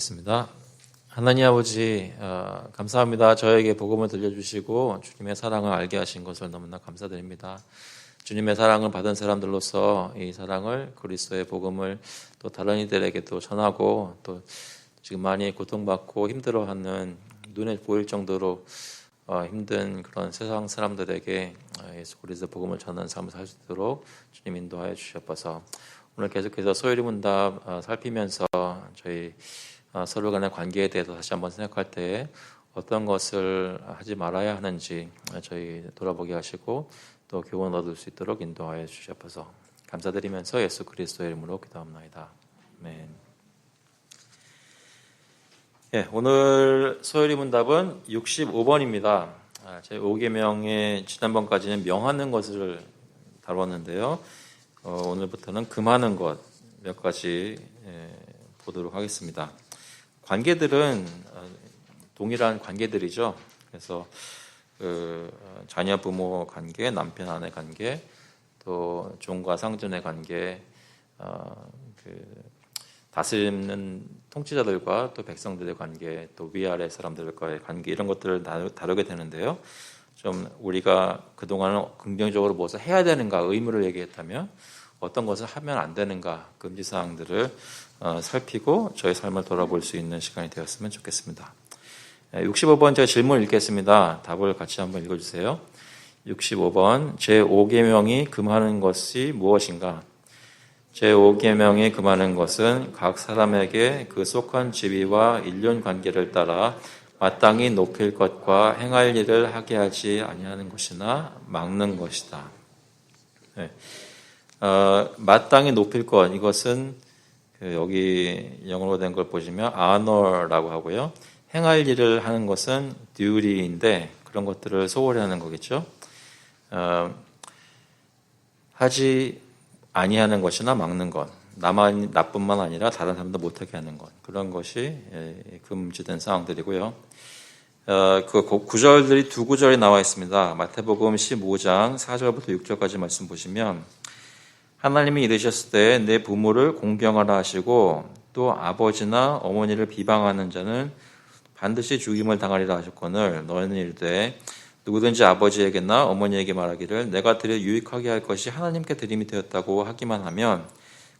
있습니다. 하나님 아버지, 감사합니다. 저에게 복음을 들려주시고 주님의 사랑을 알게 하신 것을 너무나 감사드립니다. 주님의 사랑을 받은 사람들로서 이 사랑을 그리스도의 복음을 또 다른 이들에게도 전하고, 또 지금 많이 고통받고 힘들어하는 눈에 보일 정도로 힘든 그런 세상 사람들에게 예수 그리스도 복음을 전하는 삶을 살 수 있도록 주님 인도하여 주시옵소서. 오늘 계속해서 소요리 문답 살피면서 저희 서로 간의 관계에 대해서 다시 한번 생각할 때 어떤 것을 하지 말아야 하는지 저희 돌아보게 하시고 또 교훈 얻을 수 있도록 인도하여 주시옵소서. 감사드리면서 예수 그리스도의 이름으로 기도합나이다. 아멘. 오늘 소요리 문답은 65번입니다. 제 5계명의 지난번까지는 명하는 것을 다뤘는데요. 오늘부터는 금하는 것 몇 가지 보도록 하겠습니다. 관계들은 동일한 관계들이죠. 그래서 자녀 부모 관계, 남편 아내 관계, 또 종과 상전의 관계, 다스리는 통치자들과 또 백성들의 관계, 또 위아래 사람들과의 관계, 이런 것들을 다루게 되는데요. 좀 우리가 그동안은 긍정적으로 무엇을 해야 되는가 의무를 얘기했다면 어떤 것을 하면 안 되는가 금지사항들을 살피고 저의 삶을 돌아볼 수 있는 시간이 되었으면 좋겠습니다. 65번 제가 질문 읽겠습니다. 답을 같이 한번 읽어주세요. 65번 제5계명이 금하는 것이 무엇인가? 제5계명이 금하는 것은 각 사람에게 그 속한 지위와 일륜 관계를 따라 마땅히 높일 것과 행할 일을 하게 하지 아니하는 것이나 막는 것이다. 네. 마땅히 높일 것, 이것은 여기 영어로 된 걸 보시면 honor라고 하고요. 행할 일을 하는 것은 duty인데 그런 것들을 소홀히 하는 거겠죠. 하지 아니하는 것이나 막는 것, 나뿐만 아니라 다른 사람도 못하게 하는 것, 그런 것이 금지된 사항들이고요. 그 구절들이 두 구절이 나와 있습니다. 마태복음 15장 4절부터 6절까지 말씀 보시면 하나님이 이르셨을 때 내 부모를 공경하라 하시고 또 아버지나 어머니를 비방하는 자는 반드시 죽임을 당하리라 하셨거늘 너희는 이르되 누구든지 아버지에게나 어머니에게 말하기를 내가 드려 유익하게 할 것이 하나님께 드림이 되었다고 하기만 하면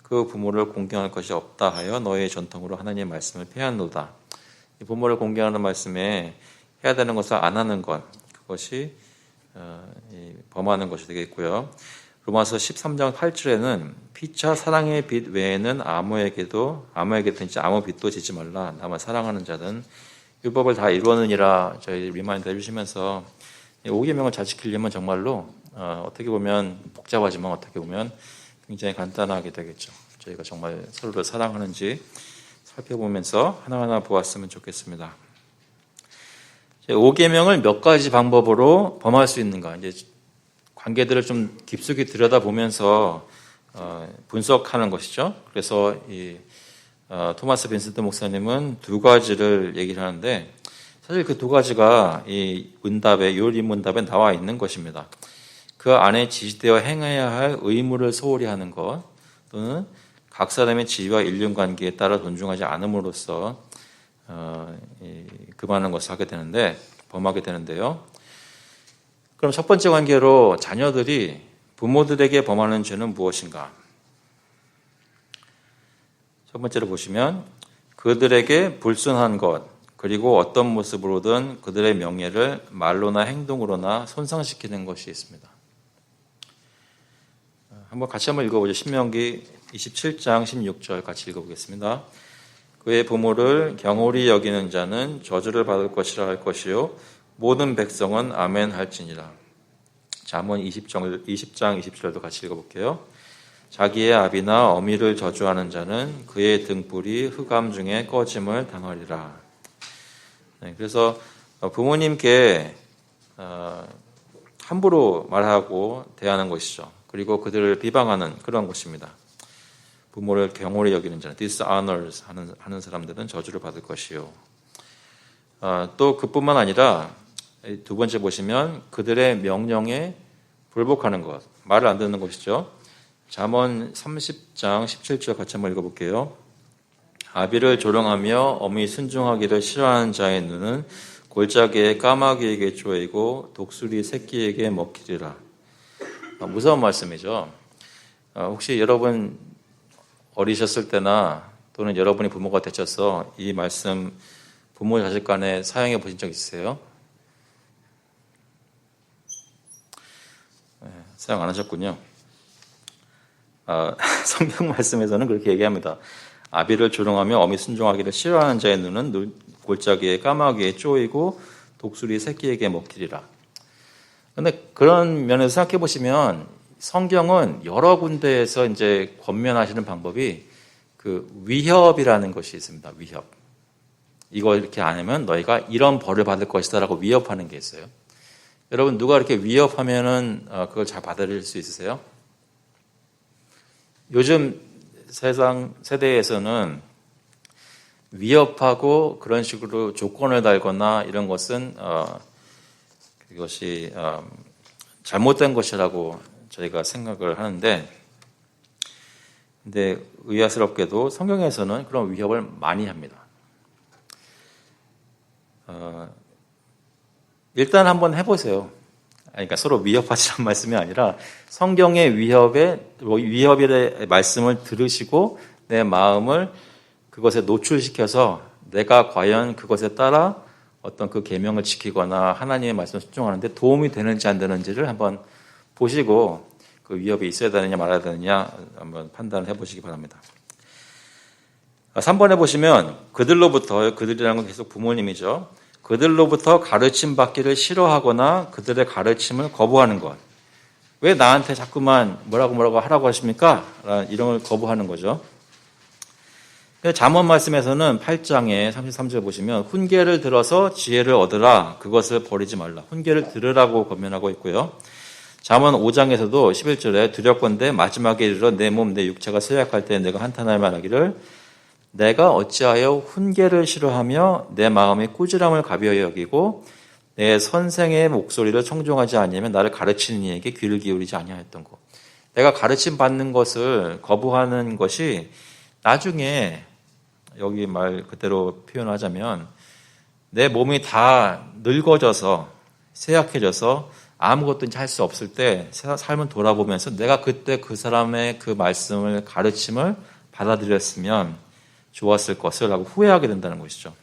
그 부모를 공경할 것이 없다 하여 너희의 전통으로 하나님의 말씀을 폐하노다. 부모를 공경하는 말씀에 해야 되는 것을 안 하는 것, 그것이 범하는 것이 되겠고요. 로마서 13장 8절에는 피차 사랑의 빚 외에는 아무에게든지 아무 빚도 지지 말라. 나만 사랑하는 자는 율법을 다 이루었느니라 저희 리마인드 해주시면서 5계명을 잘 지키려면 정말로 어떻게 보면 복잡하지만 어떻게 보면 굉장히 간단하게 되겠죠. 저희가 정말 서로를 사랑하는지 살펴보면서 하나하나 보았으면 좋겠습니다. 5계명을 몇 가지 방법으로 범할 수 있는가? 이제 관계들을 좀 깊숙이 들여다보면서 분석하는 것이죠. 그래서 이 토마스 빈센트 목사님은 두 가지를 얘기를 하는데 사실 그 두 가지가 이 문답에 요리 문답에 나와 있는 것입니다. 그 안에 지시되어 행해야 할 의무를 소홀히 하는 것, 또는 각 사람의 지위와 인륜 관계에 따라 존중하지 않음으로써 금하는 것을 하게 되는데 범하게 되는데요. 그럼 첫 번째 관계로 자녀들이 부모들에게 범하는 죄는 무엇인가? 첫 번째로 보시면 그들에게 불순한 것, 그리고 어떤 모습으로든 그들의 명예를 말로나 행동으로나 손상시키는 것이 있습니다. 같이 한번 읽어보죠. 신명기 27장 16절 같이 읽어보겠습니다. 그의 부모를 경홀히 여기는 자는 저주를 받을 것이라 할 것이요 모든 백성은 아멘 할지니라. 잠언 20장 20절도 같이 읽어볼게요. 자기의 아비나 어미를 저주하는 자는 그의 등불이 흑암 중에 꺼짐을 당하리라. 그래서 부모님께 함부로 말하고 대하는 것이죠. 그리고 그들을 비방하는 그런 것입니다. 부모를 경홀히 여기는 자는 dishonors 하는 사람들은 저주를 받을 것이요. 또 그뿐만 아니라 두 번째 보시면 그들의 명령에 불복하는 것, 말을 안 듣는 것이죠. 잠언 30장 17절 같이 한번 읽어볼게요. 아비를 조롱하며 어미 순종하기를 싫어하는 자의 눈은 골짜기에 까마귀에게 쪼이고 독수리 새끼에게 먹히리라. 무서운 말씀이죠. 혹시 여러분 어리셨을 때나 또는 여러분이 부모가 되셔서 이 말씀 부모 자식 간에 사용해 보신 적 있으세요? 사용 안 하셨군요. 성경 말씀에서는 그렇게 얘기합니다. 아비를 조롱하며 어미 순종하기를 싫어하는 자의 눈은 골짜기에 까마귀에 쪼이고 독수리 새끼에게 먹히리라. 그런데 그런 면에서 생각해 보시면 성경은 여러 군데에서 이제 권면하시는 방법이 그 위협이라는 것이 있습니다. 위협. 이거 이렇게 안 하면 너희가 이런 벌을 받을 것이다라고 위협하는 게 있어요. 여러분 누가 이렇게 위협하면은 그걸 잘 받아들일 수 있으세요? 요즘 세대에서는 위협하고 그런 식으로 조건을 달거나 이런 것은 그것이 잘못된 것이라고 저희가 생각을 하는데, 근데 의아스럽게도 성경에서는 그런 위협을 많이 합니다. 일단 한번 해보세요. 그러니까 서로 위협하시라는 말씀이 아니라 성경의 위협의 말씀을 들으시고 내 마음을 그것에 노출시켜서 내가 과연 그것에 따라 어떤 그 계명을 지키거나 하나님의 말씀을 순종하는데 도움이 되는지 안 되는지를 한번 보시고 그 위협이 있어야 되느냐 말아야 되느냐 한번 판단을 해보시기 바랍니다. 3번에 보시면 그들이라는 건 계속 부모님이죠. 그들로부터 가르침 받기를 싫어하거나 그들의 가르침을 거부하는 것. 왜 나한테 자꾸만 뭐라고 하라고 하십니까? 이런 걸 거부하는 거죠. 잠언 말씀에서는 8장에 33절 보시면 훈계를 들어서 지혜를 얻으라, 그것을 버리지 말라. 훈계를 들으라고 권면하고 있고요. 잠언 5장에서도 11절에 두렵건대 마지막에 이르러 내 몸 내 육체가 쇠약할 때 내가 한탄할 만하기를 내가 어찌하여 훈계를 싫어하며 내 마음의 꾸지람을 가벼이 여기고 내 선생의 목소리를 청종하지 아니하면 나를 가르치는 이에게 귀를 기울이지 아니하였던 것. 내가 가르침 받는 것을 거부하는 것이 나중에 여기 말 그대로 표현하자면 내 몸이 다 늙어져서 쇠약해져서 아무것도 할 수 없을 때 삶을 돌아보면서 내가 그때 그 사람의 그 말씀을 가르침을 받아들였으면 좋았을 것을 하고 후회하게 된다는 것이죠.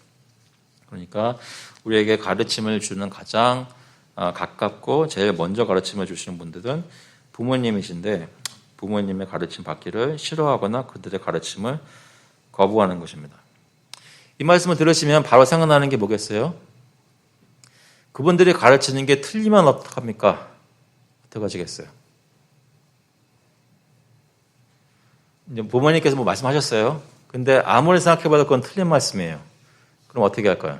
그러니까 우리에게 가르침을 주는 가장 가깝고 제일 먼저 가르침을 주시는 분들은 부모님이신데 부모님의 가르침 받기를 싫어하거나 그들의 가르침을 거부하는 것입니다. 이 말씀을 들으시면 바로 생각나는 게 뭐겠어요? 그분들이 가르치는 게 틀리면 어떡합니까? 어떡하시겠어요? 이제 부모님께서 뭐 말씀하셨어요? 근데 아무리 생각해봐도 그건 틀린 말씀이에요. 그럼 어떻게 할까요?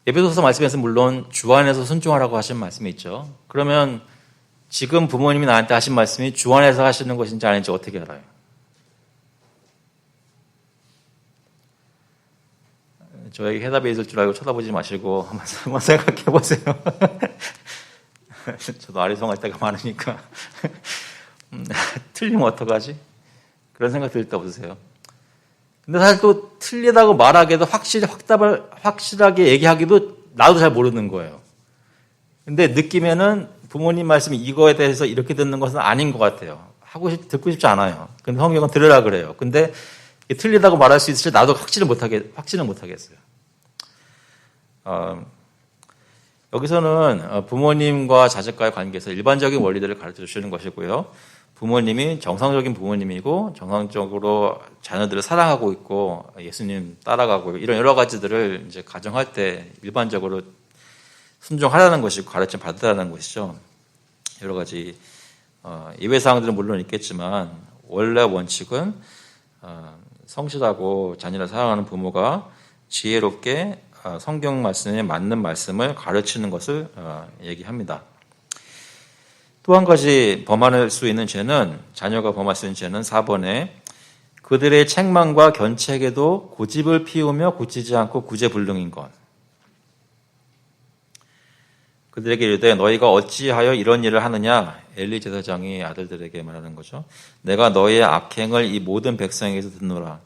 에베소서 말씀에서 물론 주 안에서 순종하라고 하신 말씀이 있죠. 그러면 지금 부모님이 나한테 하신 말씀이 주 안에서 하시는 것인지 아닌지 어떻게 알아요? 저에게 해답이 있을 줄 알고 쳐다보지 마시고 한번 생각해 보세요. 저도 아리송할 때가 많으니까 틀리면 어떡하지? 그런 생각 들 때 없으세요? 근데 사실 또 틀리다고 말하기도 확실하게 얘기하기도 나도 잘 모르는 거예요. 근데 느끼면은 부모님 말씀이 이거에 대해서 이렇게 듣는 것은 아닌 것 같아요. 듣고 싶지 않아요. 근데 성경은 들으라 그래요. 근데 틀리다고 말할 수 있을지 나도 확신을 못하겠어요. 여기서는 부모님과 자식과의 관계에서 일반적인 원리들을 가르쳐 주시는 것이고요. 부모님이 정상적인 부모님이고 정상적으로 자녀들을 사랑하고 있고 예수님 따라가고 이런 여러 가지들을 이제 가정할 때 일반적으로 순종하라는 것이고 가르침 받으라는 것이죠. 여러 가지 예외 사항들은 물론 있겠지만 원래 원칙은 성실하고 자녀를 사랑하는 부모가 지혜롭게 성경 말씀에 맞는 말씀을 가르치는 것을 얘기합니다. 또 한 가지 범할 수 있는 죄는 자녀가 범할 수 있는 죄는 4번에 그들의 책망과 견책에도 고집을 피우며 고치지 않고 구제불능인 것. 그들에게 이르되 너희가 어찌하여 이런 일을 하느냐? 엘리 제사장이 아들들에게 말하는 거죠. 내가 너희의 악행을 이 모든 백성에게서 듣노라.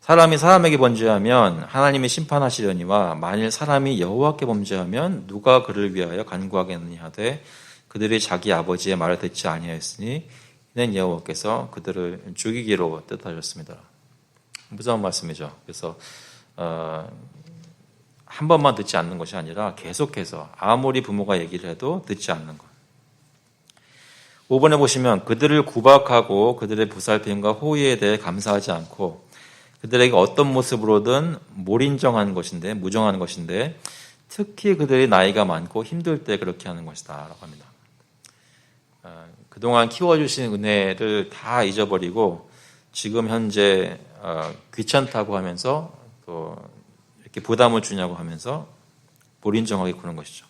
사람이 사람에게 범죄하면 하나님이 심판하시려니와 만일 사람이 여호와께 범죄하면 누가 그를 위하여 간구하겠느냐 하되 그들이 자기 아버지의 말을 듣지 아니하였으니 이는 여호와께서 그들을 죽이기로 뜻하셨습니다. 무서운 말씀이죠. 그래서 한 번만 듣지 않는 것이 아니라 계속해서 아무리 부모가 얘기를 해도 듣지 않는 것. 5번에 보시면 그들을 구박하고 그들의 보살핌과 호의에 대해 감사하지 않고 그들에게 어떤 모습으로든 몰인정한 것인데 무정한 것인데 특히 그들이 나이가 많고 힘들 때 그렇게 하는 것이다 라고 합니다. 그동안 키워주신 은혜를 다 잊어버리고 지금 현재 귀찮다고 하면서 또 이렇게 부담을 주냐고 하면서 몰인정하게 구는 것이죠.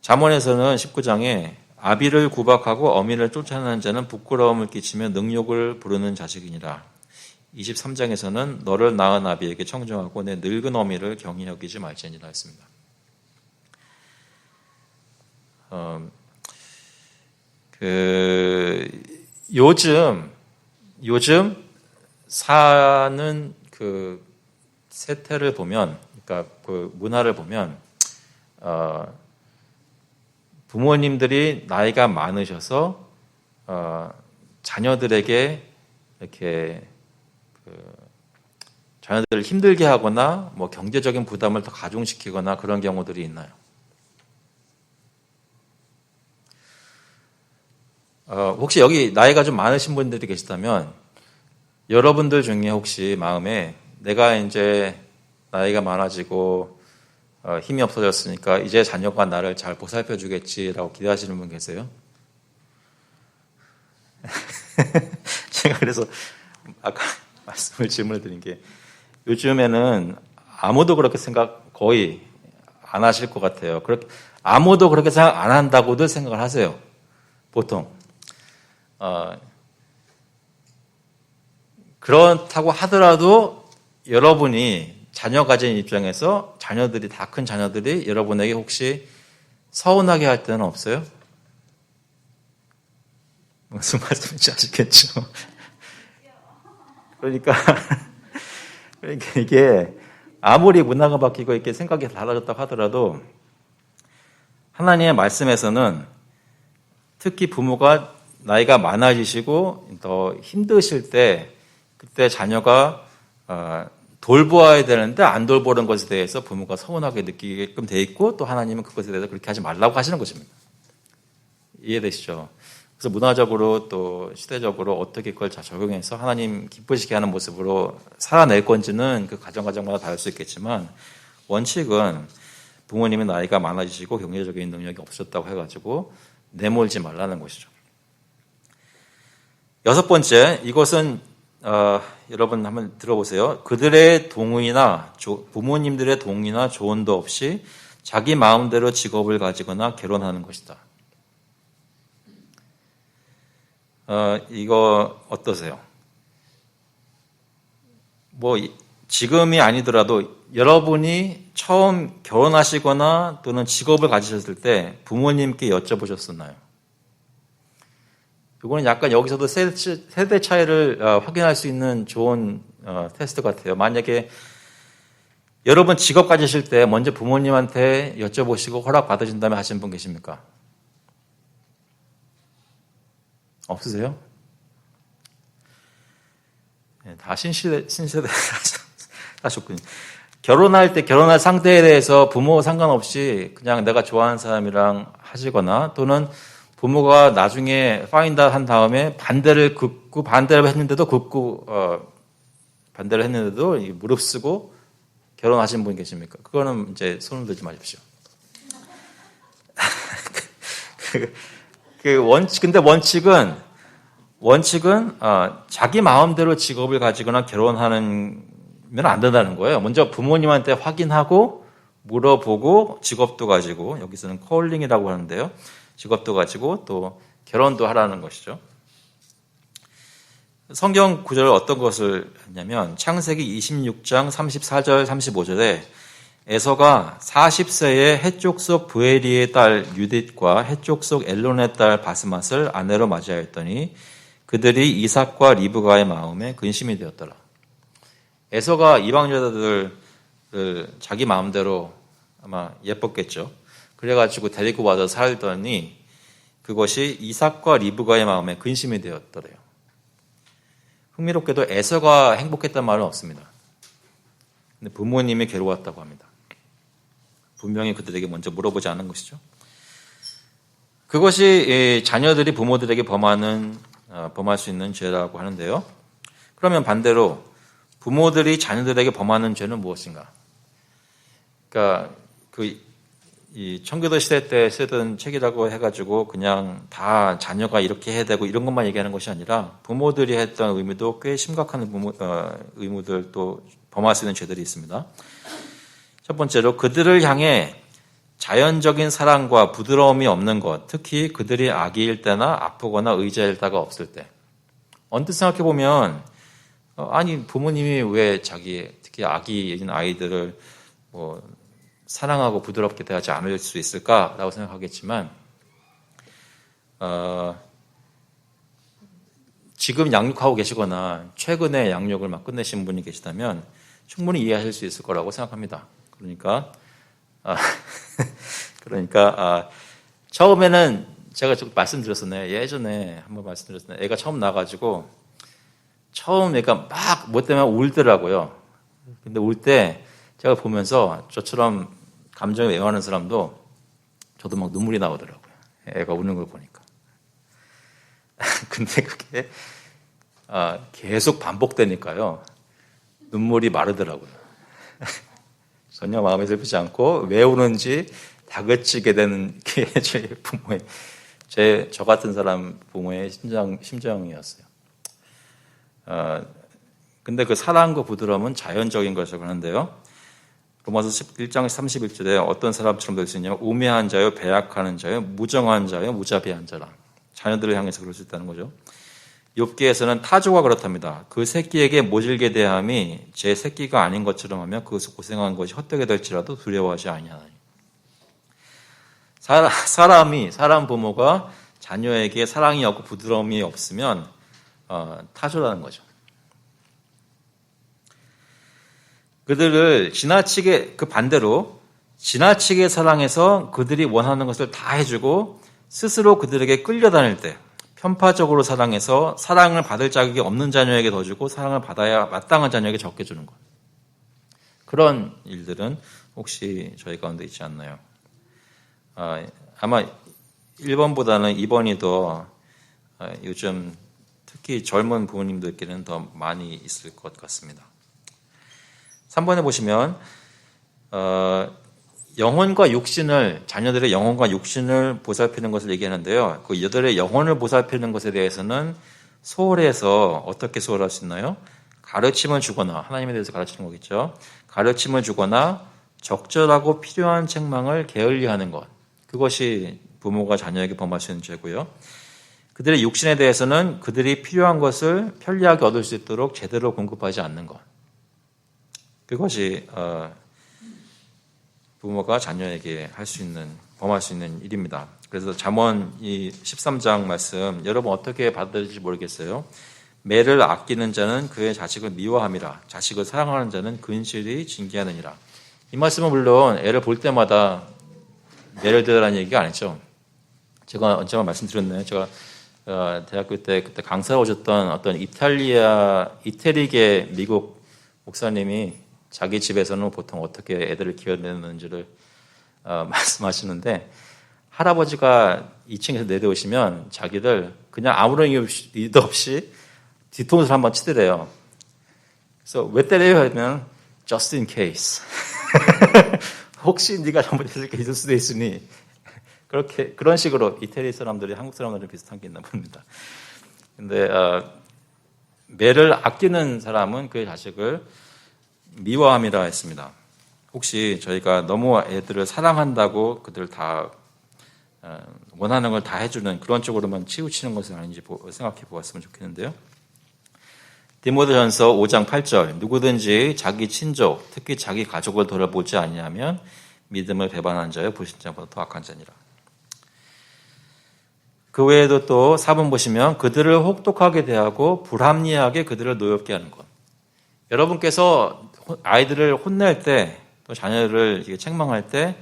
잠언에서는 19장에 아비를 구박하고 어미를 쫓아내는 자는 부끄러움을 끼치며 능욕을 부르는 자식이니라. 23장에서는 너를 낳은 아비에게 청정하고 내 늙은 어미를 경히 여기지 말지니라 했습니다. 요즘 사는 그 세태를 보면, 그러니까 그 문화를 보면, 부모님들이 나이가 많으셔서 자녀들에게 이렇게 자녀들을 힘들게 하거나 뭐 경제적인 부담을 더 가중시키거나 그런 경우들이 있나요? 혹시 여기 나이가 좀 많으신 분들이 계시다면 여러분들 중에 혹시 마음에 내가 이제 나이가 많아지고 힘이 없어졌으니까 이제 자녀가 나를 잘 보살펴 주겠지라고 기대하시는 분 계세요? 제가 그래서 아까 질문을 드린 게 요즘에는 아무도 그렇게 생각 거의 안 하실 것 같아요. 아무도 그렇게 생각 안 한다고들 생각을 하세요. 보통. 그렇다고 하더라도 여러분이 자녀 가진 입장에서 다 큰 자녀들이 여러분에게 혹시 서운하게 할 때는 없어요? 무슨 말씀인지 아시겠죠? 그러니까 이게 아무리 문화가 바뀌고 이렇게 생각이 달라졌다고 하더라도 하나님의 말씀에서는 특히 부모가 나이가 많아지시고 더 힘드실 때 그때 자녀가 돌보아야 되는데 안 돌보는 것에 대해서 부모가 서운하게 느끼게끔 돼 있고 또 하나님은 그것에 대해서 그렇게 하지 말라고 하시는 것입니다. 이해되시죠? 그래서 문화적으로 또 시대적으로 어떻게 그걸 잘 적용해서 하나님 기쁘시게 하는 모습으로 살아낼 건지는 그 가정마다 다를 수 있겠지만 원칙은 부모님의 나이가 많아지시고 경제적인 능력이 없었다고 해가지고 내몰지 말라는 것이죠. 6번째, 이것은 여러분 한번 들어보세요. 그들의 동의나 부모님들의 동의나 조언도 없이 자기 마음대로 직업을 가지거나 결혼하는 것이다. 이거 어떠세요? 뭐 지금이 아니더라도 여러분이 처음 결혼하시거나 또는 직업을 가지셨을 때 부모님께 여쭤보셨었나요? 이거는 약간 여기서도 세대 차이를 확인할 수 있는 좋은 테스트 같아요. 만약에 여러분 직업 가지실 때 먼저 부모님한테 여쭤보시고 허락 받으신 다음에 하신 분 계십니까? 없으세요? 네, 다 신세대 하셨군요. 결혼할 상대에 대해서 부모 상관없이 그냥 내가 좋아하는 사람이랑 하시거나 또는 부모가 나중에 파인드아웃 한 다음에 반대를 했는데도 무릅쓰고 결혼하신 분 계십니까? 그거는 이제 손을 들지 마십시오. 근데 원칙은 자기 마음대로 직업을 가지거나 결혼하면 안 된다는 거예요. 먼저 부모님한테 확인하고 물어보고 직업도 가지고 여기서는 콜링이라고 하는데요. 직업도 가지고 또 결혼도 하라는 것이죠. 성경 구절을 어떤 것을 했냐면 창세기 26장 34절 35절에 에서가 40세에 헷족속 부에리의 딸 유딧과 헷족속 엘론의 딸 바스맛을 아내로 맞이하였더니 그들이 이삭과 리브가의 마음에 근심이 되었더라. 에서가 이방 여자들을 자기 마음대로 아마 예뻤겠죠. 그래가지고 데리고 와서 살더니 그것이 이삭과 리브가의 마음에 근심이 되었더래요. 흥미롭게도 에서가 행복했단 말은 없습니다. 근데 부모님이 괴로웠다고 합니다. 분명히 그들에게 먼저 물어보지 않은 것이죠. 그것이 자녀들이 부모들에게 범할 수 있는 죄라고 하는데요. 그러면 반대로 부모들이 자녀들에게 범하는 죄는 무엇인가? 그러니까 이 청교도 시대 때 쓰던 책이라고 해가지고 그냥 다 자녀가 이렇게 해야 되고 이런 것만 얘기하는 것이 아니라 부모들이 했던 의무도 꽤 심각한 의무들도 범할 수 있는 죄들이 있습니다. 첫 번째로 그들을 향해 자연적인 사랑과 부드러움이 없는 것, 특히 그들이 아기일 때나 아프거나 의자일 때가 없을 때. 언뜻 생각해 보면 아니 부모님이 왜 특히 아기인 아이들을 사랑하고 부드럽게 대하지 않을 수 있을까라고 생각하겠지만 지금 양육하고 계시거나 최근에 양육을 막 끝내신 분이 계시다면 충분히 이해하실 수 있을 거라고 생각합니다. 그러니까 처음에는 제가 말씀드렸었네요. 예전에 한번 말씀드렸었는데 애가 처음 나가지고 처음 애가 막 뭐 때문에 울더라고요. 근데 울 때 제가 보면서 저처럼 감정이 애매하는 사람도 저도 막 눈물이 나오더라고요. 애가 우는 걸 보니까. 근데 그게 계속 반복되니까요. 눈물이 마르더라고요. 전혀 마음에 들지 않고 왜 우는지 다그치게 되는 게 저 같은 사람 부모의 심정이었어요. 근데 그 사랑과 부드러움은 자연적인 것이라고 하는데요. 로마서 1장 31절에 어떤 사람처럼 될 수 있냐면 우매한 자요, 배약하는 자요, 무정한 자요, 무자비한 자라. 자녀들을 향해서 그럴 수 있다는 거죠. 욥기에서는 타조가 그렇답니다. 그 새끼에게 모질게 대함이 제 새끼가 아닌 것처럼 하며 그 고생한 것이 헛되게 될지라도 두려워하지 아니하나니. 사람 부모가 자녀에게 사랑이 없고 부드러움이 없으면 타조라는 거죠. 그들을 반대로 지나치게 사랑해서 그들이 원하는 것을 다 해주고 스스로 그들에게 끌려다닐 때 편파적으로 사랑해서 사랑을 받을 자격이 없는 자녀에게 더 주고 사랑을 받아야 마땅한 자녀에게 적게 주는 것. 그런 일들은 혹시 저희 가운데 있지 않나요? 아마 1번보다는 2번이 더 요즘 특히 젊은 부모님들께는 더 많이 있을 것 같습니다. 3번에 보시면 자녀들의 영혼과 육신을 보살피는 것을 얘기하는데요. 그 여들의 영혼을 보살피는 것에 대해서는 소홀해서 어떻게 소홀할 수 있나요? 가르침을 주거나, 하나님에 대해서 가르치는 거겠죠. 가르침을 주거나 적절하고 필요한 책망을 게을리하는 것. 그것이 부모가 자녀에게 범할 수 있는 죄고요. 그들의 육신에 대해서는 그들이 필요한 것을 편리하게 얻을 수 있도록 제대로 공급하지 않는 것. 그것이 부모가 자녀에게 범할 수 있는 일입니다. 그래서 잠언 이 13장 말씀 여러분 어떻게 받아들일지 모르겠어요. 매를 아끼는 자는 그의 자식을 미워함이라. 자식을 사랑하는 자는 근실이 징계하느니라. 이 말씀은 물론 애를 볼 때마다 매를 들으라는 얘기가 아니죠. 제가 언제만 말씀드렸나요? 제가 대학교 때 그때 강사로 오셨던 어떤 이태리계 미국 목사님이 자기 집에서는 보통 어떻게 애들을 키워내는지를 말씀하시는데 할아버지가 2층에서 내려오시면 자기들 그냥 아무런 이유도 없이 뒤통수를 한번 치더래요. 그래서 왜 때려요? 하면 just in case. 혹시 네가 잘못했을 게 있을 수도 있으니 그런 식으로 이태리 사람들이 한국 사람들이 비슷한 게 있나 봅니다. 근데 매를 아끼는 사람은 그의 자식을 미워함이라 했습니다. 혹시 저희가 너무 애들을 사랑한다고 그들 다 원하는 걸 다 해주는 그런 쪽으로만 치우치는 것은 아닌지 생각해 보았으면 좋겠는데요. 디모데전서 5장 8절 누구든지 자기 친족 특히 자기 가족을 돌아보지 아니하면 믿음을 배반한 자여 불신자보다 더 악한 자니라. 그 외에도 또 4번 보시면 그들을 혹독하게 대하고 불합리하게 그들을 노엽게 하는 것. 여러분께서 아이들을 혼낼 때 또 자녀를 책망할 때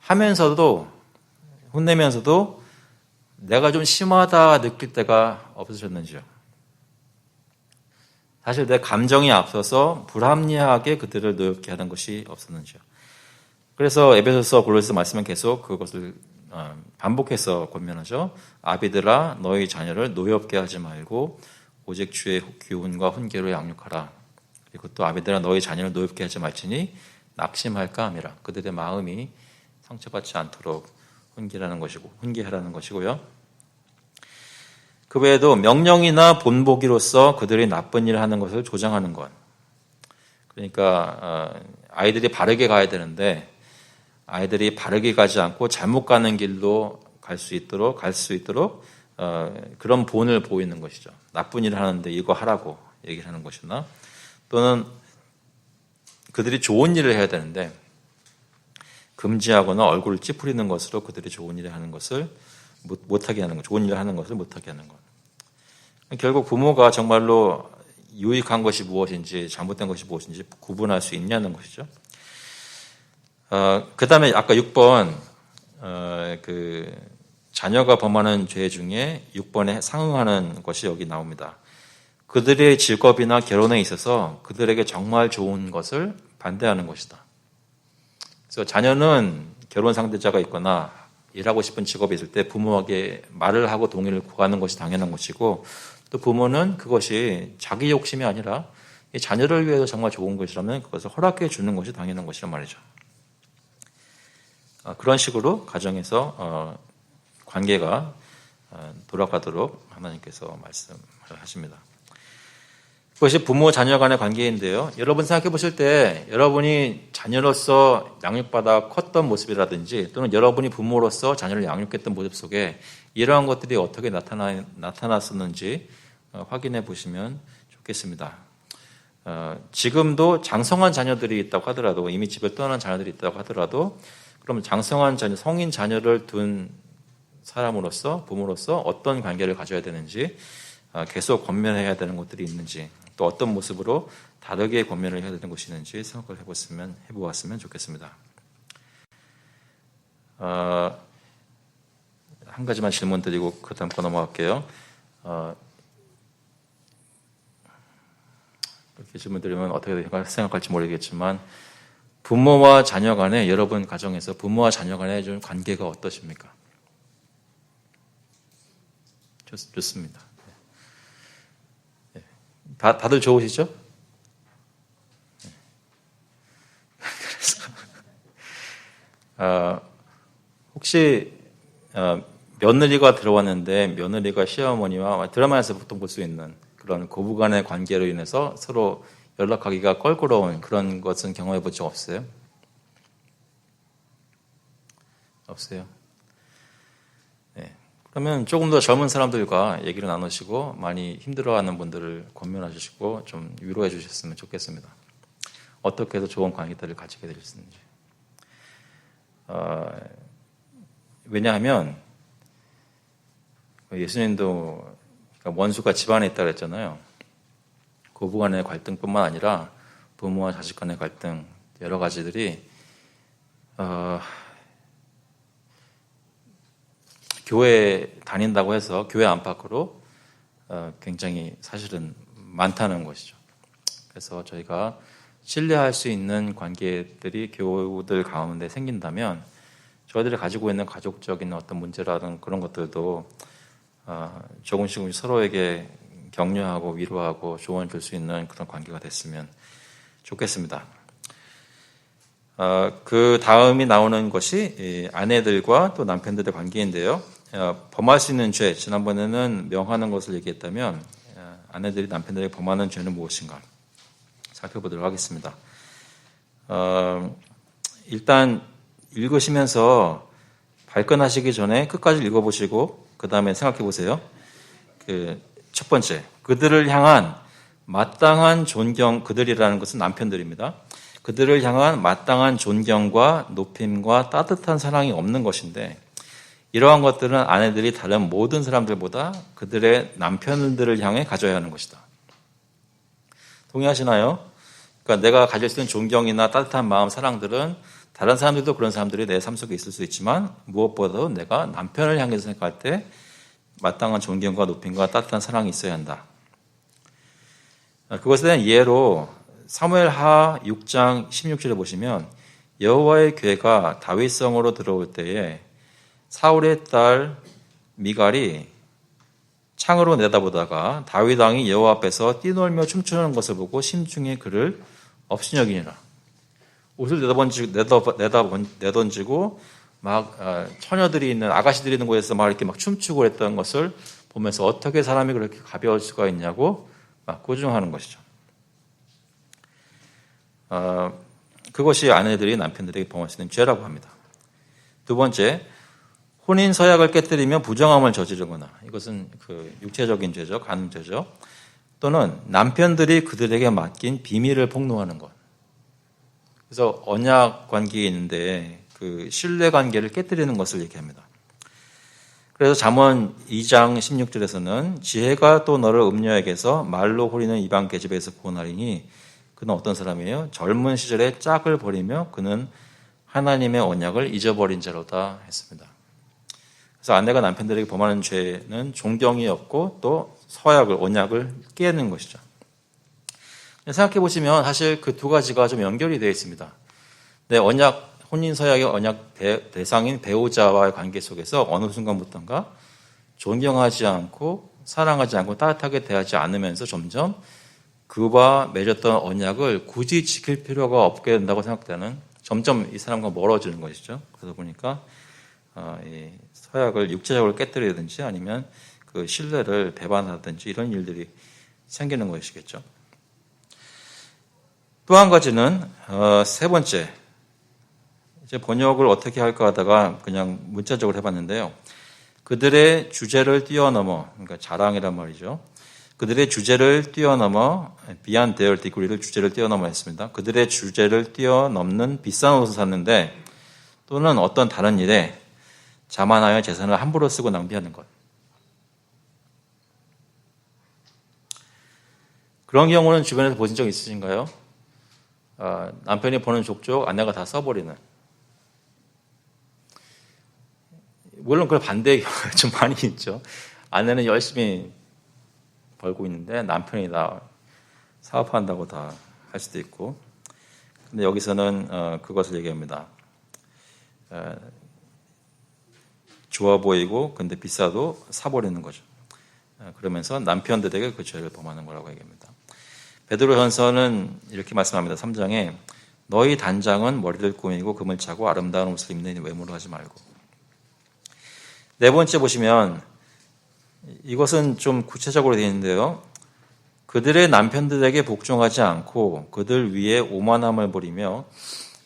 하면서도 혼내면서도 내가 좀 심하다 느낄 때가 없으셨는지요? 사실 내 감정이 앞서서 불합리하게 그들을 노엽게 하는 것이 없었는지요? 그래서 에베소서 골로새 말씀은 계속 그것을 반복해서 권면하죠. 아비들아 너희 자녀를 노엽게 하지 말고 오직 주의 교훈과 훈계로 양육하라. 그리고 또 아비들아 너희 자녀를 노엽게 하지 말지니 낙심할까 함이라. 그들의 마음이 상처받지 않도록 훈계하라는 것이고요. 그 외에도 명령이나 본보기로서 그들이 나쁜 일을 하는 것을 조장하는 것. 그러니까 아이들이 바르게 가야 되는데 아이들이 바르게 가지 않고 잘못 가는 길로 갈 수 있도록 그런 본을 보이는 것이죠. 나쁜 일을 하는데 이거 하라고 얘기를 하는 것이나 또는 그들이 좋은 일을 해야 되는데 금지하거나 얼굴을 찌푸리는 것으로 그들이 좋은 일을 하는 것을 못하게 하는 것, 좋은 일을 하는 것을 못하게 하는 것. 결국 부모가 정말로 유익한 것이 무엇인지 잘못된 것이 무엇인지 구분할 수 있냐는 것이죠. 그 다음에 아까 6번, 자녀가 범하는 죄 중에 6번에 상응하는 것이 여기 나옵니다. 그들의 직업이나 결혼에 있어서 그들에게 정말 좋은 것을 반대하는 것이다. 그래서 자녀는 결혼 상대자가 있거나 일하고 싶은 직업이 있을 때 부모에게 말을 하고 동의를 구하는 것이 당연한 것이고 또 부모는 그것이 자기 욕심이 아니라 자녀를 위해서 정말 좋은 것이라면 그것을 허락해 주는 것이 당연한 것이란 말이죠. 그런 식으로 가정에서 관계가 돌아가도록 하나님께서 말씀을 하십니다. 그것이 부모 자녀 간의 관계인데요. 여러분 생각해 보실 때 여러분이 자녀로서 양육받아 컸던 모습이라든지 또는 여러분이 부모로서 자녀를 양육했던 모습 속에 이러한 것들이 어떻게 나타났었는지 확인해 보시면 좋겠습니다. 지금도 장성한 자녀들이 있다고 하더라도 이미 집을 떠난 자녀들이 있다고 하더라도 그럼 장성한 자녀, 성인 자녀를 둔 사람으로서 부모로서 어떤 관계를 가져야 되는지 계속 권면해야 되는 것들이 있는지 또 어떤 모습으로 다르게 권면을 해야 되는 것이 있는지 생각을 해보았으면 좋겠습니다. 한 가지만 질문 드리고 그 다음 거 넘어갈게요. 이렇게 질문 드리면 어떻게 생각할지 모르겠지만 부모와 자녀 간에 여러분 가정에서 부모와 자녀 간의 좀 관계가 어떠십니까? 좋습니다. 다들 좋으시죠? 그래서 혹시 며느리가 들어왔는데 며느리가 시어머니와 드라마에서 보통 볼 수 있는 그런 고부간의 관계로 인해서 서로 연락하기가 껄끄러운 그런 것은 경험해 본 적 없어요? 없어요? 네. 그러면 조금 더 젊은 사람들과 얘기를 나누시고 많이 힘들어하는 분들을 권면하시고 좀 위로해 주셨으면 좋겠습니다. 어떻게 해서 좋은 관계들을 가지게 될 수 있는지. 왜냐하면 예수님도 원수가 집안에 있다고 했잖아요. 고부 간의 갈등뿐만 아니라 부모와 자식 간의 갈등 여러 가지들이 교회 다닌다고 해서 교회 안팎으로 굉장히 사실은 많다는 것이죠. 그래서 저희가 신뢰할 수 있는 관계들이 교우들 가운데 생긴다면 저희들이 가지고 있는 가족적인 어떤 문제라든 그런 것들도 조금씩 서로에게 격려하고 위로하고 조언을 줄 수 있는 그런 관계가 됐으면 좋겠습니다. 그 다음이 나오는 것이 아내들과 또 남편들의 관계인데요. 범할 수 있는 죄, 지난번에는 명하는 것을 얘기했다면 아내들이 남편들에게 범하는 죄는 무엇인가 살펴보도록 하겠습니다. 일단 읽으시면서 발끈하시기 전에 끝까지 읽어보시고 그 다음에 생각해 보세요. 첫 번째, 그들을 향한 마땅한 존경, 그들이라는 것은 남편들입니다. 그들을 향한 마땅한 존경과 높임과 따뜻한 사랑이 없는 것인데 이러한 것들은 아내들이 다른 모든 사람들보다 그들의 남편들을 향해 가져야 하는 것이다. 동의하시나요? 그러니까 내가 가질 수 있는 존경이나 따뜻한 마음, 사랑들은 다른 사람들도 그런 사람들이 내 삶 속에 있을 수 있지만 무엇보다도 내가 남편을 향해서 생각할 때 마땅한 존경과 높임과 따뜻한 사랑이 있어야 한다. 그것에 대한 예로 사무엘하 6장 16절에 보시면 여호와의 궤가 다윗성으로 들어올 때에 사울의 딸 미갈이 창으로 내다보다가 다윗 왕이 여호와 앞에서 뛰놀며 춤추는 것을 보고 심중에 그를 업신여기니라. 옷을 내던지고 막 처녀들이 있는 아가씨들이 있는 곳에서 막 이렇게 막 춤추고 했던 것을 보면서 어떻게 사람이 그렇게 가벼울 수가 있냐고 막 고증하는 것이죠. 그것이 아내들이 남편들에게 범할 수 있는 죄라고 합니다. 두 번째, 혼인 서약을 깨뜨리며 부정함을 저지르거나, 이것은 그 육체적인 죄죠, 간음죄죠. 또는 남편들이 그들에게 맡긴 비밀을 폭로하는 것. 그래서 언약 관계에 있는데 그 신뢰 관계를 깨뜨리는 것을 얘기합니다. 그래서 잠언 2장 16절에서는 지혜가 또 너를 음녀에게서 말로 호리는 이방 계집에서 구원하리니 그는 어떤 사람이에요? 젊은 시절에 짝을 버리며 그는 하나님의 언약을 잊어버린 자로다 했습니다. 그래서 아내가 남편들에게 범하는 죄는 존경이 없고 또 서약을, 언약을 깨는 것이죠. 생각해 보시면 사실 그 두 가지가 좀 연결이 되어 있습니다. 내 언약, 혼인 서약의 언약 대상인 배우자와의 관계 속에서 어느 순간부터인가 존경하지 않고 사랑하지 않고 따뜻하게 대하지 않으면서 점점 그와 맺었던 언약을 굳이 지킬 필요가 없게 된다고 생각되는, 점점 이 사람과 멀어지는 것이죠. 그러다 보니까 이 서약을 육체적으로 깨뜨리든지 아니면 그 신뢰를 배반하든지 이런 일들이 생기는 것이겠죠. 또 한 가지는 세 번째, 이제 번역을 어떻게 할까 하다가 그냥 문자적으로 해봤는데요. 그들의 주제를 뛰어넘어, 그러니까 자랑이란 말이죠. 그들의 주제를 뛰어넘어, beyond their degree를 주제를 뛰어넘어 했습니다. 그들의 주제를 뛰어넘는 비싼 옷을 샀는데 또는 어떤 다른 일에 자만하여 재산을 함부로 쓰고 낭비하는 것. 그런 경우는 주변에서 보신 적 있으신가요? 남편이 버는 족족 아내가 다 써버리는. 물론 그걸 반대의 경우가 좀 많이 있죠. 아내는 열심히 벌고 있는데 남편이 다 사업한다고 다 할 수도 있고. 근데 여기서는 그것을 얘기합니다. 좋아 보이고 근데 비싸도 사버리는 거죠. 그러면서 남편들에게 그 죄를 범하는 거라고 얘기합니다. 베드로전서는 이렇게 말씀합니다. 3장에 너희 단장은 머리를 꾸미고 금을 차고 아름다운 옷을 입는 외모로 하지 말고. 네 번째 보시면 이것은 좀 구체적으로 되어 있는데요. 그들의 남편들에게 복종하지 않고 그들 위에 오만함을 부리며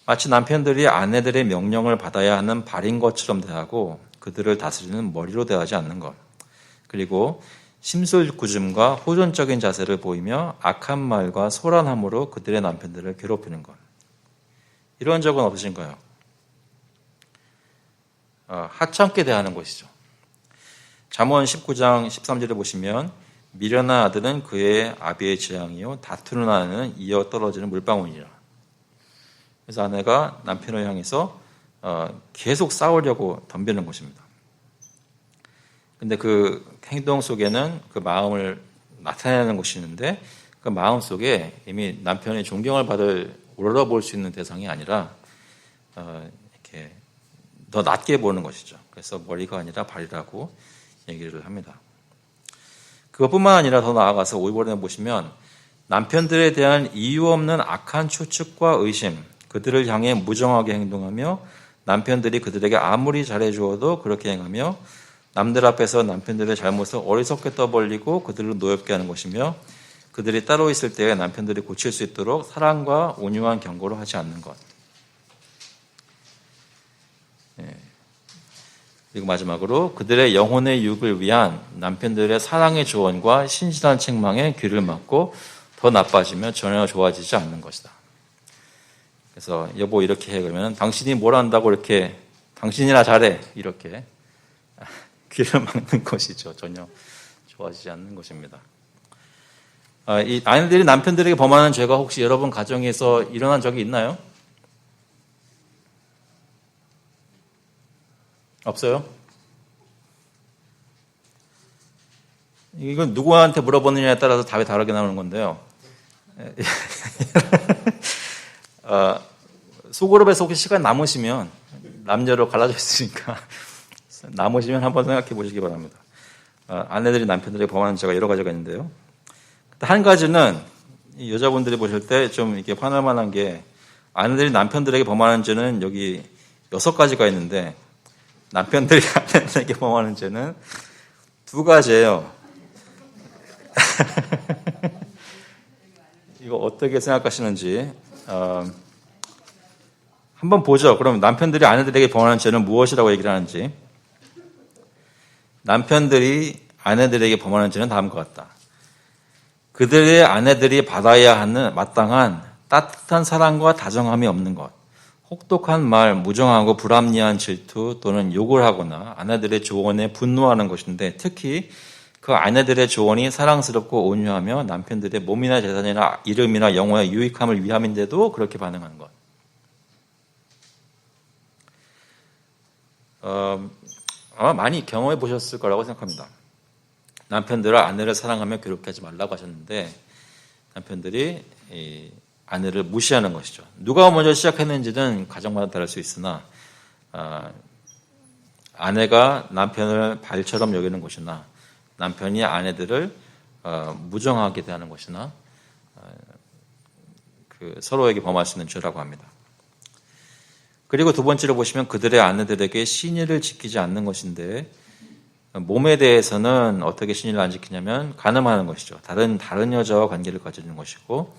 마치 남편들이 아내들의 명령을 받아야 하는 발인 것처럼 대하고 그들을 다스리는 머리로 대하지 않는 것. 그리고 심술궂음과 호전적인 자세를 보이며 악한 말과 소란함으로 그들의 남편들을 괴롭히는 것. 이런 적은 없으신가요? 하찮게 대하는 것이죠. 잠언 19장 13절에 보시면 미련한 아들은 그의 아비의 재앙이요 다투는 아내는 이어 떨어지는 물방울이라. 그래서 아내가 남편을 향해서 계속 싸우려고 덤비는 것입니다. 근데 그 행동 속에는 그 마음을 나타내는 것이 있는데 그 마음 속에 이미 남편의 존경을 받을 우러러볼 수 있는 대상이 아니라 이렇게 더 낮게 보는 것이죠. 그래서 머리가 아니라 발이라고 얘기를 합니다. 그것뿐만 아니라 더 나아가서 5절에 보시면 남편들에 대한 이유 없는 악한 추측과 의심, 그들을 향해 무정하게 행동하며 남편들이 그들에게 아무리 잘해주어도 그렇게 행하며 남들 앞에서 남편들의 잘못을 어리석게 떠벌리고 그들을 노엽게 하는 것이며 그들이 따로 있을 때에 남편들이 고칠 수 있도록 사랑과 온유한 경고를 하지 않는 것. 그리고 마지막으로 그들의 영혼의 유익을 위한 남편들의 사랑의 조언과 신실한 책망에 귀를 막고 더 나빠지면 전혀 좋아지지 않는 것이다. 그래서 여보 이렇게 해 그러면 당신이 뭘 안다고 이렇게 당신이나 잘해 이렇게 귀를 막는 것이죠. 전혀 좋아지지 않는 것입니다. 이 아내들이 남편들에게 범하는 죄가 혹시 여러분 가정에서 일어난 적이 있나요? 없어요? 이건 누구한테 물어보느냐에 따라서 답이 다르게 나오는 건데요. 소그룹에서 혹시 시간 남으시면 남녀로 갈라져 있으니까 남으시면 한번 생각해 보시기 바랍니다. 아내들이 남편들에게 범하는 죄가 여러 가지가 있는데요. 한 가지는 여자분들이 보실 때 좀 이렇게 화날 만한 게 아내들이 남편들에게 범하는 죄는 여기 6가지가 있는데 남편들이 아내들에게 범하는 죄는 2가지예요. 이거 어떻게 생각하시는지 한번 보죠. 그럼 남편들이 아내들에게 범하는 죄는 무엇이라고 얘기를 하는지. 남편들이 아내들에게 범하는 죄는 다음과 같다. 그들의 아내들이 받아야 하는 마땅한 따뜻한 사랑과 다정함이 없는 것, 혹독한 말, 무정하고 불합리한 질투 또는 욕을 하거나 아내들의 조언에 분노하는 것인데 특히 그 아내들의 조언이 사랑스럽고 온유하며 남편들의 몸이나 재산이나 이름이나 영혼의 유익함을 위함인데도 그렇게 반응하는 것. 아마 많이 경험해 보셨을 거라고 생각합니다. 남편들은 아내를 사랑하며 괴롭게 하지 말라고 하셨는데 남편들이 아내를 무시하는 것이죠. 누가 먼저 시작했는지는 가정마다 다를 수 있으나 아내가 남편을 발처럼 여기는 것이나 남편이 아내들을 무정하게 대하는 것이나 서로에게 범할 수 있는 죄라고 합니다. 그리고 2번째로 보시면 그들의 아내들에게 신의를 지키지 않는 것인데 몸에 대해서는 어떻게 신의를 안 지키냐면 간음하는 것이죠. 다른 여자와 관계를 가지는 것이고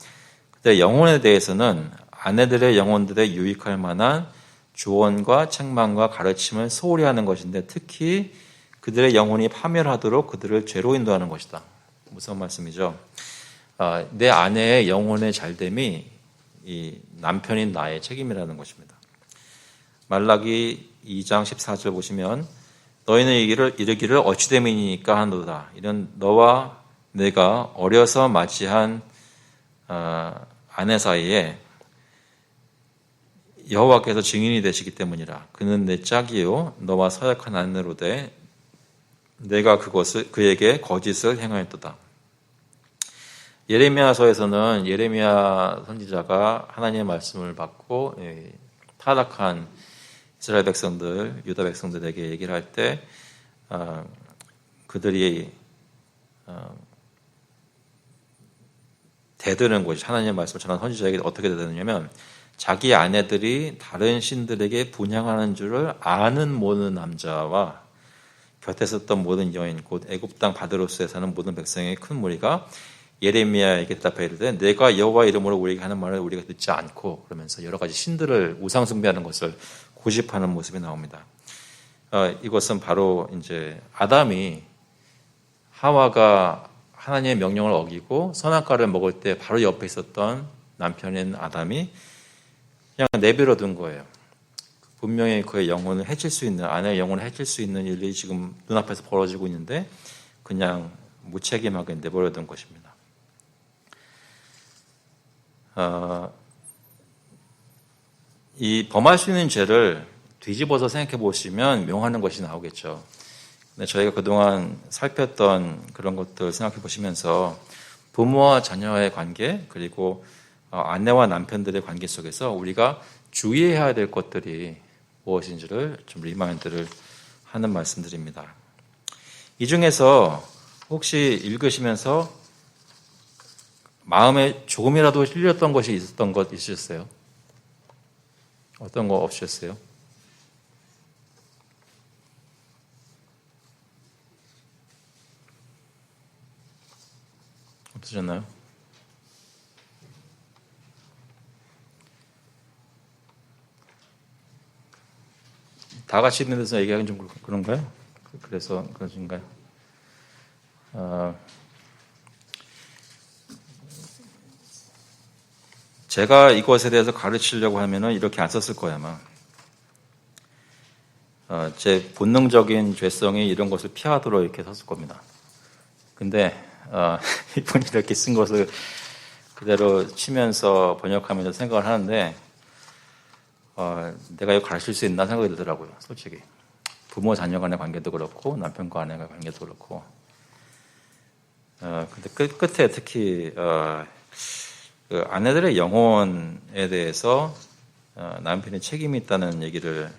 그들의 영혼에 대해서는 아내들의 영혼들에 유익할 만한 조언과 책망과 가르침을 소홀히 하는 것인데 특히 그들의 영혼이 파멸하도록 그들을 죄로 인도하는 것이다. 무슨 말씀이죠? 내 아내의 영혼의 잘됨이 이 남편인 나의 책임이라는 것입니다. 말라기 2장 14절 보시면 너희는 이르기를 어찌됨이니까 하노다. 이런 너와 내가 어려서 맞이한 아내 사이에 여호와께서 증인이 되시기 때문이라. 그는 내 짝이요 너와 서약한 아내로되 내가 그에게 거짓을 행하였도다. 예레미야서에서는 예레미야 선지자가 하나님의 말씀을 받고 타락한 이스라엘 백성들, 유다 백성들에게 얘기를 할 때 그들이 대드는 것이 하나님의 말씀을 전하는 선지자에게 어떻게 대드느냐면 자기 아내들이 다른 신들에게 분향하는 줄을 아는 모든 남자와 곁에 섰던 모든 여인 곧 애굽 땅 바드로스에 사는 모든 백성의 큰 무리가 예레미야에게 대답해 이르되 내가 여호와 이름으로 우리에게 하는 말을 우리가 듣지 않고 그러면서 여러 가지 신들을 우상 숭배하는 것을 고집하는 모습이 나옵니다. 이것은 바로 이제 아담이 하와가 하나님의 명령을 어기고 선악과를 먹을 때 바로 옆에 있었던 남편인 아담이 그냥 내버려 둔 거예요. 분명히 그의 영혼을 해칠 수 있는 아내의 영혼을 해칠 수 있는 일이 지금 눈앞에서 벌어지고 있는데 그냥 무책임하게 내버려 둔 것입니다. 이 범할 수 있는 죄를 뒤집어서 생각해 보시면 명하는 것이 나오겠죠. 근데 저희가 그동안 살폈던 그런 것들 생각해 보시면서 부모와 자녀의 관계 그리고 아내와 남편들의 관계 속에서 우리가 주의해야 될 것들이 무엇인지를 좀 리마인드를 하는 말씀드립니다. 이 중에서 혹시 읽으시면서 마음에 조금이라도 실렸던 것이 있었던 것 있으셨어요? 어떤 거 없으셨어요? 없으셨나요? 다 같이 있는 데서 얘기하기는 좀 그런가요? 그래서 그러신가요? 제가 이것에 대해서 가르치려고 하면은 이렇게 안 썼을 거야, 아마. 제 본능적인 죄성이 이런 것을 피하도록 이렇게 썼을 겁니다. 근데, 이분이 이렇게 쓴 것을 그대로 치면서 번역하면서 생각을 하는데, 내가 이거 가르칠 수 있나 생각이 들더라고요, 솔직히. 부모 자녀 간의 관계도 그렇고, 남편과 아내가 관계도 그렇고. 근데 끝에 특히, 그 아내들의 영혼에 대해서 남편이 책임이 있다는 얘기를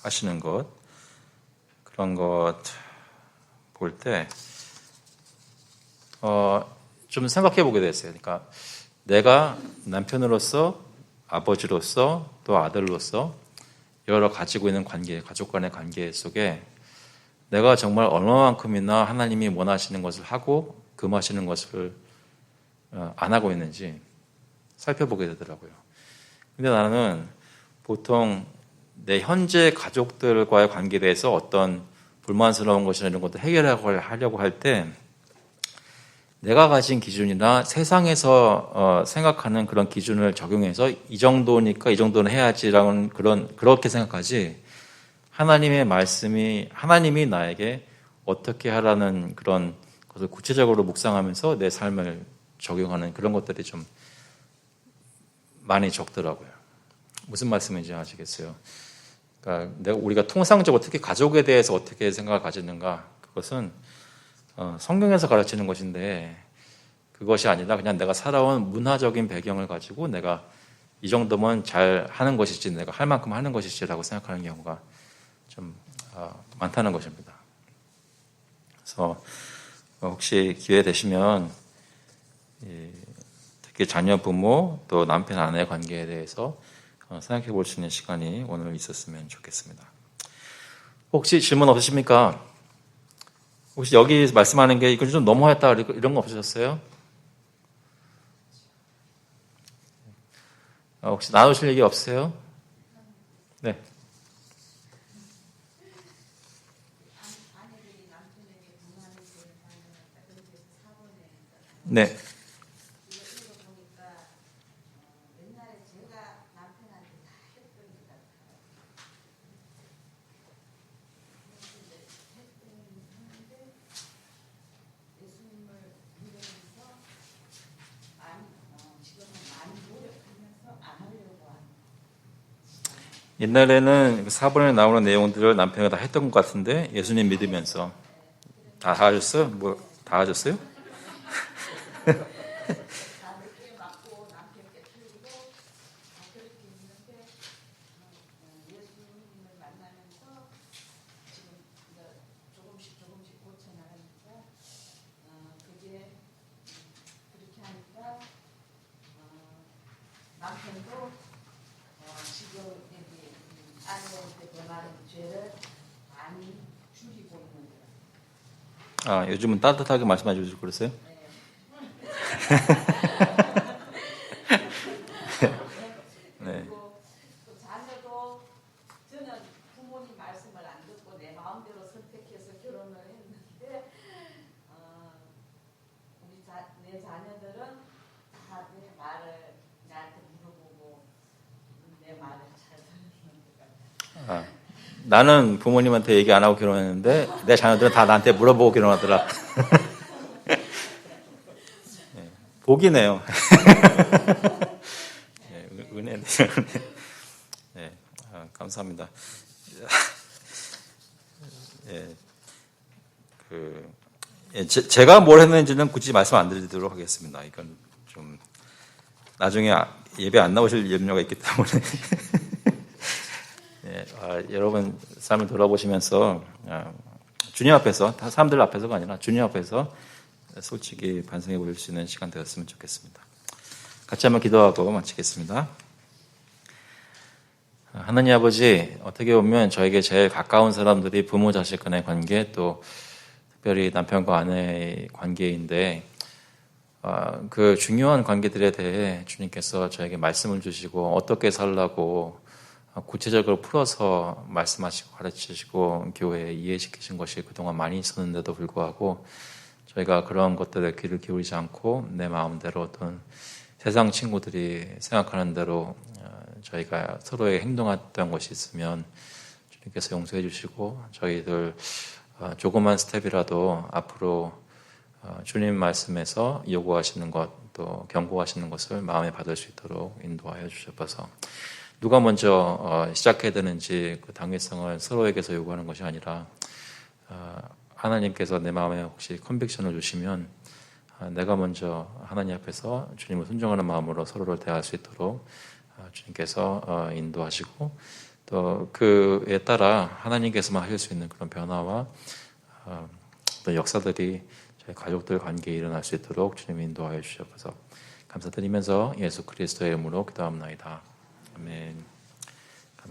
하시는 것, 그런 것 볼 때, 좀 생각해 보게 됐어요. 그러니까 내가 남편으로서, 아버지로서, 또 아들로서 여러 가지고 있는 관계, 가족 간의 관계 속에 내가 정말 얼마만큼이나 하나님이 원하시는 것을 하고 금하시는 것을 안 하고 있는지 살펴보게 되더라고요. 근데 나는 보통 내 현재 가족들과의 관계에 대해서 어떤 불만스러운 것이나 이런 것도 해결하려고 할 때 내가 가진 기준이나 세상에서 생각하는 그런 기준을 적용해서 이 정도니까 이 정도는 해야지라는 그렇게 생각하지, 하나님의 말씀이, 하나님이 나에게 어떻게 하라는 그런 것을 구체적으로 묵상하면서 내 삶을 적용하는 그런 것들이 좀 많이 적더라고요. 무슨 말씀인지 아시겠어요? 그러니까 우리가 통상적으로 특히 가족에 대해서 어떻게 생각을 가지는가, 그것은 성경에서 가르치는 것인데 그것이 아니라 그냥 내가 살아온 문화적인 배경을 가지고 내가 이 정도면 잘 하는 것이지, 내가 할 만큼 하는 것이지라고 생각하는 경우가 좀 많다는 것입니다. 그래서 혹시 기회 되시면 특히 자녀, 부모, 또 남편, 아내 관계에 대해서 생각해 볼 수 있는 시간이 오늘 있었으면 좋겠습니다. 혹시 질문 없으십니까? 혹시 여기 말씀하는 게 이건 좀 너무했다 이런 거 없으셨어요? 혹시 나누실 얘기 없으세요? 네. 네. 옛날에는 사본에 나오는 내용들을 남편이 다 했던 것 같은데 예수님 믿으면서 다 하셨어요? 다 하셨어요? 요즘은 따뜻하게 말씀해 주시고 그러세요? 네. 자녀도 저는 부모님 말씀을 안 듣고 내 마음대로 선택해서 결혼을 했는데 내 자녀들은 다 내 말을 나한테 물어보고 내 말을 잘 듣는 것 같아요. 나는 부모님한테 얘기 안 하고 결혼했는데 내 자녀들은 다 나한테 물어보고 결혼하더라. 네, 복이네요. 네, 은혜네요. 네, 감사합니다. 네, 제가 뭘 했는지는 굳이 말씀 안 드리도록 하겠습니다. 이건 좀 나중에 예배 안 나오실 염려가 있기 때문에. 네, 여러분 삶을 돌아보시면서 주님 앞에서, 다 사람들 앞에서가 아니라 주님 앞에서 솔직히 반성해 볼 수 있는 시간 되었으면 좋겠습니다. 같이 한번 기도하고 마치겠습니다. 하나님 아버지, 어떻게 보면 저에게 제일 가까운 사람들이 부모 자식 간의 관계, 또 특별히 남편과 아내의 관계인데 그 중요한 관계들에 대해 주님께서 저에게 말씀을 주시고 어떻게 살라고 구체적으로 풀어서 말씀하시고 가르치시고 교회에 이해시키신 것이 그동안 많이 있었는데도 불구하고 저희가 그런 것들에 귀를 기울이지 않고 내 마음대로 어떤 세상 친구들이 생각하는 대로 저희가 서로의 행동했던 것이 있으면 주님께서 용서해 주시고 저희들 조그만 스텝이라도 앞으로 주님 말씀에서 요구하시는 것 또 경고하시는 것을 마음에 받을 수 있도록 인도하여 주셔서 누가 먼저 시작해야 되는지 그 당위성을 서로에게서 요구하는 것이 아니라 하나님께서 내 마음에 혹시 컨빅션을 주시면 내가 먼저 하나님 앞에서 주님을 순종하는 마음으로 서로를 대할 수 있도록 주님께서 인도하시고 또 그에 따라 하나님께서만 하실 수 있는 그런 변화와 또 역사들이 저희 가족들 관계에 일어날 수 있도록 주님 인도하여 주셔서 감사드리면서 예수 그리스도의 이름으로 기도합나이다. 아멘.